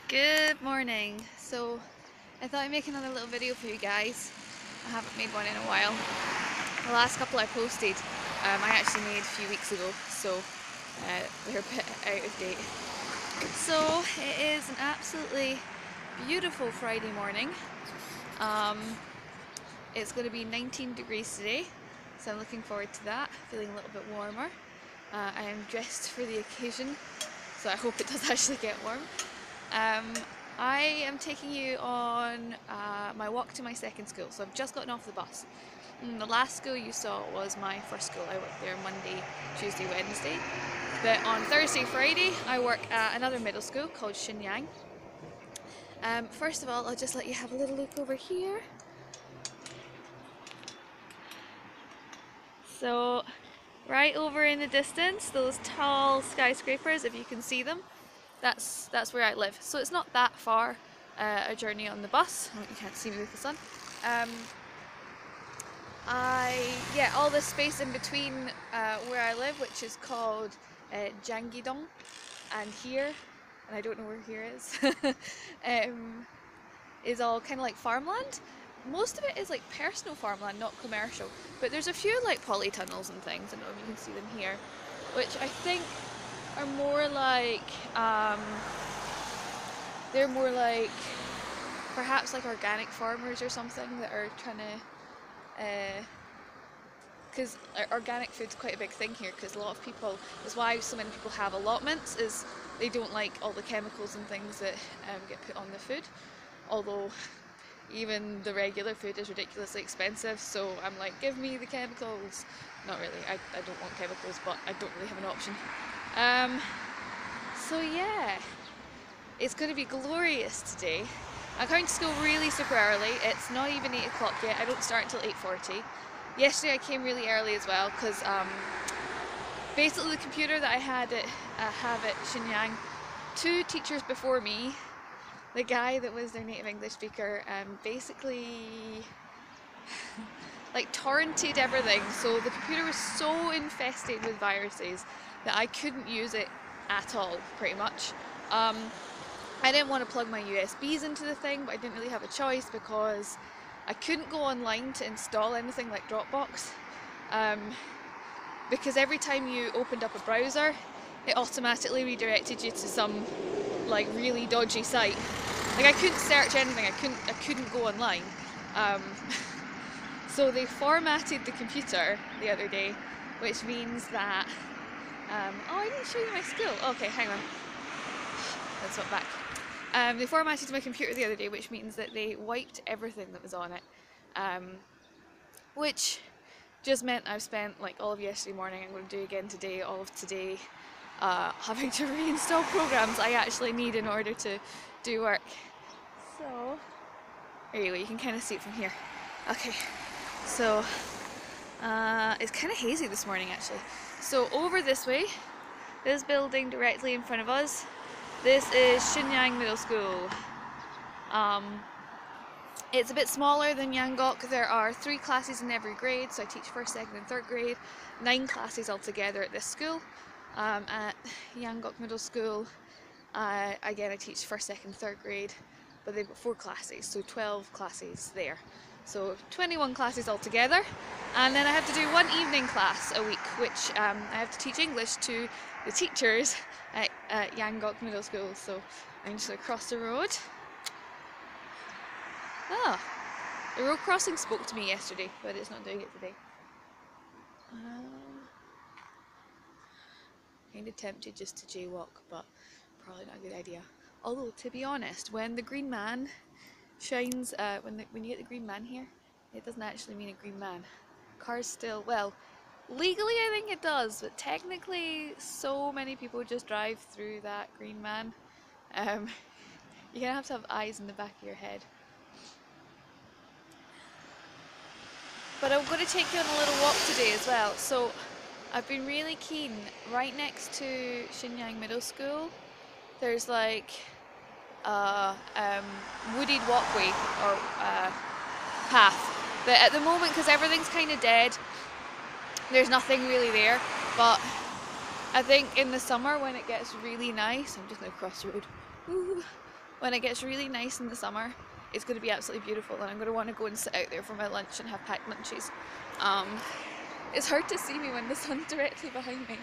Good morning. So I thought I'd make another little video for you guys. I haven't made one in a while. The last couple I posted, I actually made a few weeks ago, so they're a bit out of date. So it is an absolutely beautiful Friday morning. It's going to be 19 degrees today, so I'm looking forward to that, feeling a little bit warmer. I am dressed for the occasion, so I hope it does actually get warm. I am taking you on my walk to my second school. So I've just gotten off the bus. The last school you saw was my first school. I worked there Monday, Tuesday, Wednesday. But on Thursday, Friday, I work at another middle school called Shenyang. First of all, I'll just let you have a little look over here. So right over in the distance, those tall skyscrapers, if you can see them, that's where I live. So it's not that far a journey on the bus. Oh, you can't see me with the sun. All this space in between where I live, which is called Janggidong, and here, and I don't know where here is all kind of like farmland. Most of it is like personal farmland, not commercial. But there's a few like polytunnels and things. I don't know if you can see them here, which I think are more like they're more like perhaps like organic farmers or something that are trying to because organic food's quite a big thing here, because a lot of people, that's why so many people have allotments, is they don't like all the chemicals and things that get put on the food, although even the regular food is ridiculously expensive, so I'm like, give me the chemicals. Not really, I don't want chemicals, but I don't really have an option. So yeah, it's going to be glorious today. I'm coming to school really super early. It's not even 8 o'clock yet. I don't start until 8:40. Yesterday I came really early as well, because basically the computer that I have at Shenyang, two teachers before me, the guy that was their native English speaker, basically like torrented everything, so the computer was so infested with viruses that I couldn't use it at all, pretty much. I didn't want to plug my USBs into the thing, but I didn't really have a choice because I couldn't go online to install anything like Dropbox, because every time you opened up a browser, it automatically redirected you to some like really dodgy site. Like I couldn't search anything, I couldn't go online. So they formatted the computer the other day, which means that oh, I didn't show you my school. Okay, hang on. Let's swap back. They formatted my computer the other day, which means that they wiped everything that was on it, which just meant I've spent like all of yesterday morning, I'm going to do again today, all of today, having to reinstall programs I actually need in order to do work. So, there you go, you can kind of see it from here. Okay, so it's kind of hazy this morning actually. So over this way, this building directly in front of us, this is Shenyang Middle School. It's a bit smaller than Yanggok. There are 3 classes in every grade, so I teach 1st, 2nd and 3rd grade. 9 classes altogether at this school. At Yanggok Middle School, again I teach 1st, 2nd, 3rd grade, but they've got 4 classes, so 12 classes there. So 21 classes altogether, and then I have to do 1 evening class a week, which I have to teach English to the teachers at Yanggok Middle School. So I'm just going to cross the road. Ah, the road crossing spoke to me yesterday, but it's not doing it today. Kind of tempted just to jaywalk, but probably not a good idea. Although, to be honest, when the green man shines, when you get the green man here, it doesn't actually mean a green man. Cars still, well, legally I think it does, but technically so many people just drive through that green man. You're gonna have to have eyes in the back of your head. But I'm going to take you on a little walk today as well. So I've been really keen, right next to Shenyang Middle School, there's like a wooded walkway or path. But at the moment, because everything's kind of dead, there's nothing really there. But I think in the summer when it gets really nice, I'm just going to cross the road. Ooh. When it gets really nice in the summer, it's going to be absolutely beautiful, and I'm going to want to go and sit out there for my lunch and have packed lunches. Um, it's hard to see me when the sun's directly behind me.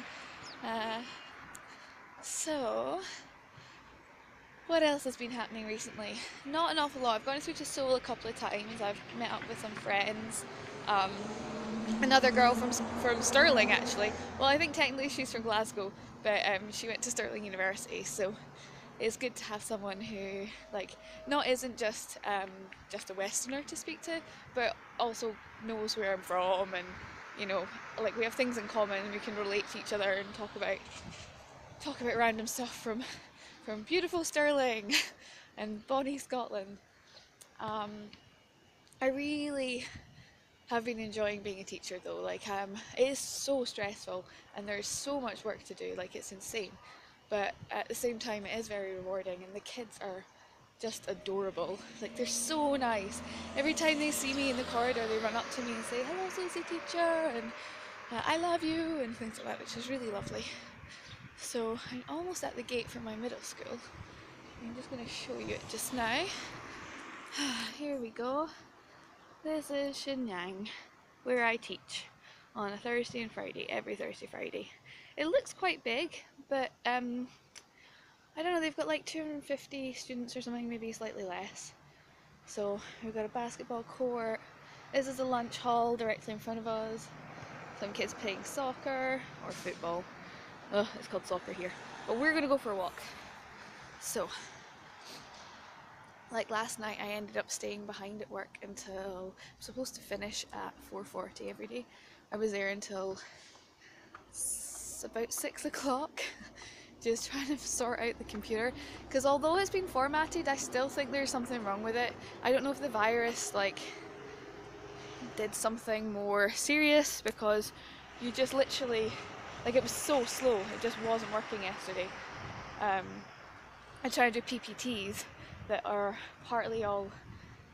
Uh, so, what else has been happening recently? Not an awful lot. I've gone through to Seoul a couple of times. I've met up with some friends. Um, Another girl from Stirling, actually. Well, I think technically she's from Glasgow, but she went to Stirling University, so it's good to have someone who not isn't just a Westerner to speak to, but also knows where I'm from, and we have things in common and we can relate to each other and talk about random stuff from beautiful Stirling and bonny Scotland. Um, I really have been enjoying being a teacher though. It is so stressful and there's so much work to do. It's insane. But at the same time, it is very rewarding, and the kids are just adorable. They're so nice. Every time they see me in the corridor, they run up to me and say, "Hello, Susie teacher," and "I love you," and things like that, which is really lovely. So I'm almost at the gate for my middle school. I'm just going to show you it just now. Here we go. This is Shenyang, where I teach on a Thursday and Friday, every Thursday, Friday. It looks quite big, but I don't know, they've got 250 students or something, maybe slightly less. So we've got a basketball court. This is a lunch hall directly in front of us. Some kids playing soccer or football. Oh, it's called soccer here. But we're gonna go for a walk. So, last night, I ended up staying behind at work until I'm supposed to finish at 4:40 every day. I was there until about 6 o'clock, just trying to sort out the computer. Because although it's been formatted, I still think there's something wrong with it. I don't know if the virus did something more serious, because you just literally it was so slow. It just wasn't working yesterday. I try to do PPTs that are partly all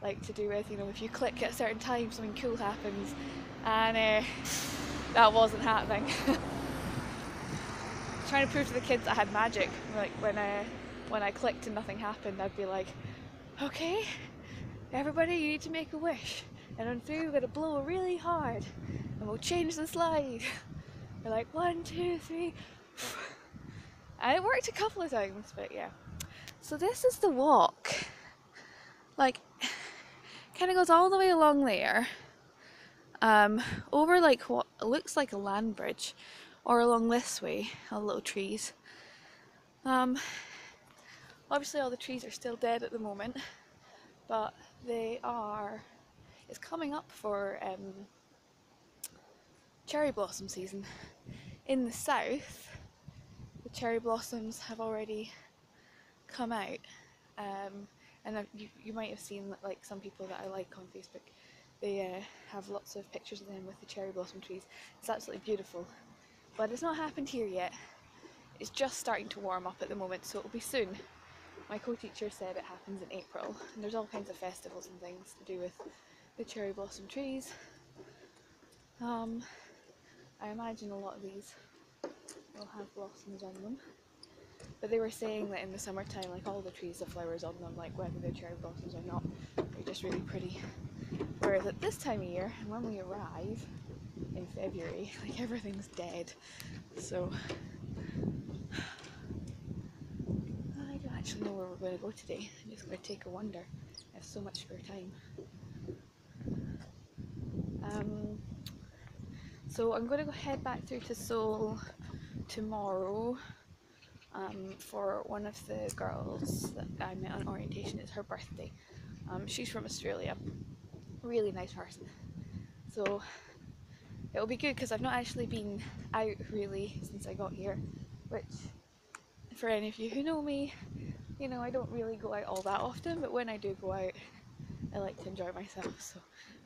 to do with, if you click at a certain time something cool happens, and that wasn't happening. Trying to prove to the kids I had magic. When I clicked and nothing happened, I'd be like, "Okay, everybody, you need to make a wish, and on 3 we're gonna blow really hard and we'll change the slide." They're like, 1, 2, 3. And it worked a couple of times, but yeah. So this is the walk. Kind of goes all the way along there, over what looks like a land bridge, or along this way, all little trees. Obviously all the trees are still dead at the moment, but it's coming up for cherry blossom season. In the south, the cherry blossoms have already come out, and you might have seen some people that I like on Facebook. They have lots of pictures of them with the cherry blossom trees. It's absolutely beautiful, but it's not happened here yet. It's just starting to warm up at the moment, so it'll be soon. My co-teacher said it happens in April, and there's all kinds of festivals and things to do with the cherry blossom trees. I imagine a lot of these will have blossoms on them. But they were saying that in the summertime, all the trees have flowers on them, whether they're cherry blossoms or not, they're just really pretty. Whereas at this time of year, when we arrive in February, everything's dead. So I don't actually know where we're going to go today. I'm just going to take a wander. I have so much spare time. So I'm going to go head back through to Seoul tomorrow. For one of the girls that I met on orientation. It's her birthday. She's from Australia. Really nice person. So it'll be good, because I've not actually been out really since I got here, which, for any of you who know me, I don't really go out all that often, but when I do go out, I like to enjoy myself. So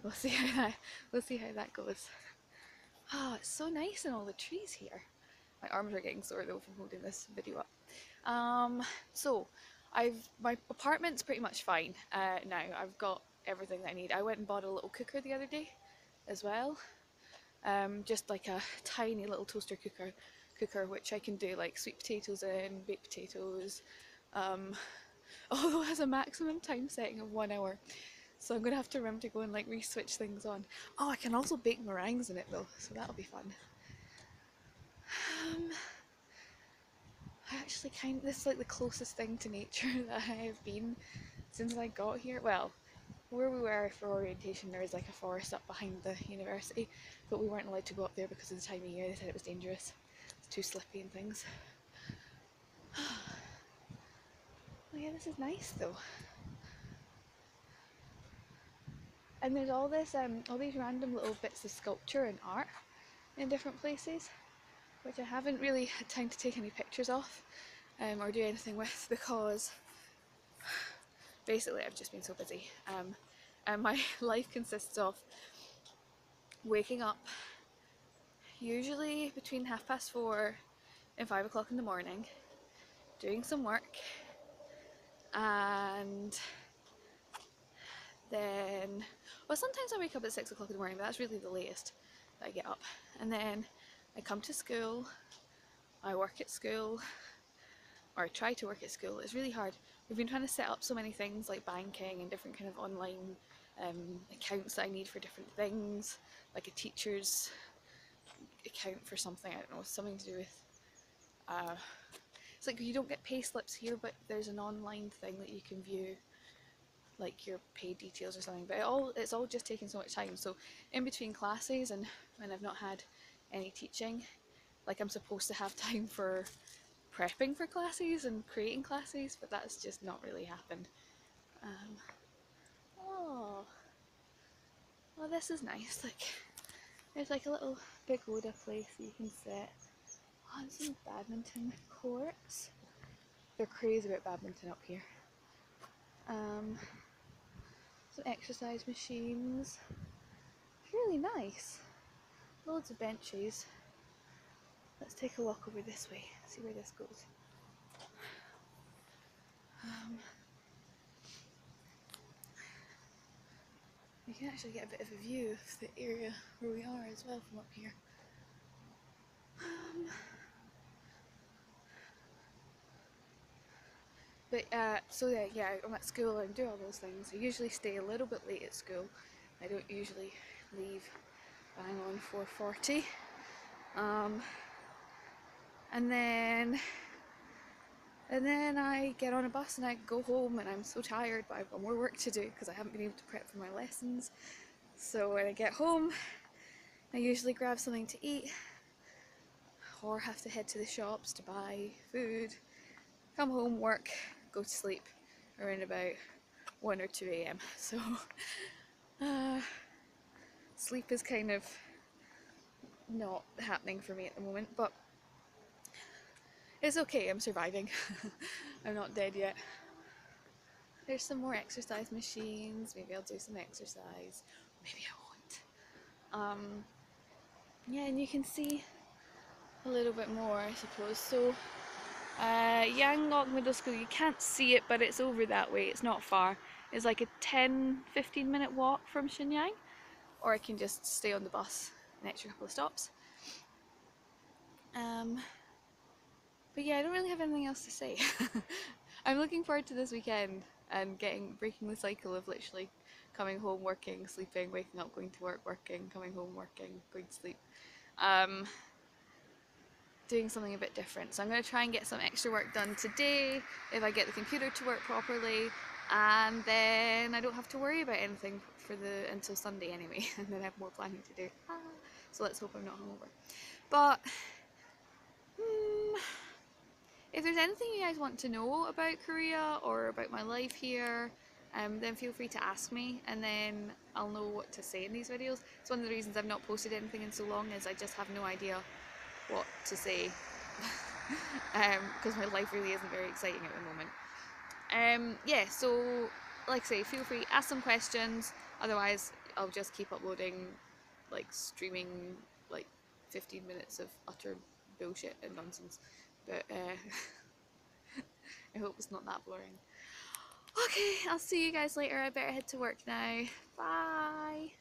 we'll see how that goes. Oh, it's so nice in all the trees here. My arms are getting sore though from holding this video up. So my apartment's pretty much fine now. I've got everything that I need. I went and bought a little cooker the other day as well. Just a tiny little toaster cooker which I can do sweet potatoes in, baked potatoes, although it has a maximum time setting of 1 hour. So I'm going to have to remember to go and like re-switch things on. Oh, I can also bake meringues in it though, so that'll be fun. I actually this is like the closest thing to nature that I have been since I got here. Well, where we were for orientation, there was like a forest up behind the university, but we weren't allowed to go up there because of the time of year. They said it was dangerous. It's too slippy and things. Oh yeah, this is nice though. And there's all these random little bits of sculpture and art in different places, which I haven't really had time to take any pictures of, or do anything with, because basically I've just been so busy. And my life consists of waking up usually between 4:30 and 5 o'clock in the morning, doing some work, and then, well, sometimes I wake up at 6 o'clock in the morning, but that's really the latest that I get up. And then I come to school, I work at school, or I try to work at school. It's really hard. We've been trying to set up so many things like banking and different kind of online accounts that I need for different things, like a teacher's account for something, I don't know, something to do with it's like you don't get pay slips here, but there's an online thing that you can view like your pay details or something, but it's all just taking so much time. So in between classes and when I've not had any teaching, like I'm supposed to have time for prepping for classes and creating classes, but that's just not really happened. Oh, well, this is nice. Like, there's like a little pagoda place that you can sit on some badminton courts. They're crazy about badminton up here. Some exercise machines. It's really nice. Loads of benches. Let's take a walk over this way, see where this goes. You can actually get a bit of a view of the area where we are as well from up here. So yeah, I'm at school and do all those things. I usually stay a little bit late at school. I don't usually leave bang on 4:40. And then I get on a bus and I go home, and I'm so tired, but I've got more work to do because I haven't been able to prep for my lessons. So when I get home, I usually grab something to eat, or have to head to the shops to buy food, come home, work, go to sleep around about 1 or 2 a.m. So sleep is kind of not happening for me at the moment, but it's okay, I'm surviving. I'm not dead yet. There's some more exercise machines, maybe I'll do some exercise, maybe I won't. Yeah, and you can see a little bit more, I suppose. So Yanglong Middle School, you can't see it, but it's over that way, it's not far. It's like a 10-15 minute walk from Shenyang, or I can just stay on the bus an extra couple of stops. But yeah, I don't really have anything else to say. I'm looking forward to this weekend and breaking the cycle of literally coming home, working, sleeping, waking up, going to work, working, coming home, working, going to sleep. Doing something a bit different. So I'm going to try and get some extra work done today if I get the computer to work properly, and then I don't have to worry about anything until Sunday anyway, and then I have more planning to do. So let's hope I'm not hungover. But if there's anything you guys want to know about Korea or about my life here, then feel free to ask me, and then I'll know what to say in these videos. It's one of the reasons I've not posted anything in so long, is I just have no idea what to say, because my life really isn't very exciting at the moment. Yeah, so like I say, feel free, ask some questions, otherwise I'll just keep uploading, like streaming like 15 minutes of utter bullshit and nonsense, but I hope it's not that boring. Okay, I'll see you guys later. I better head to work now. Bye!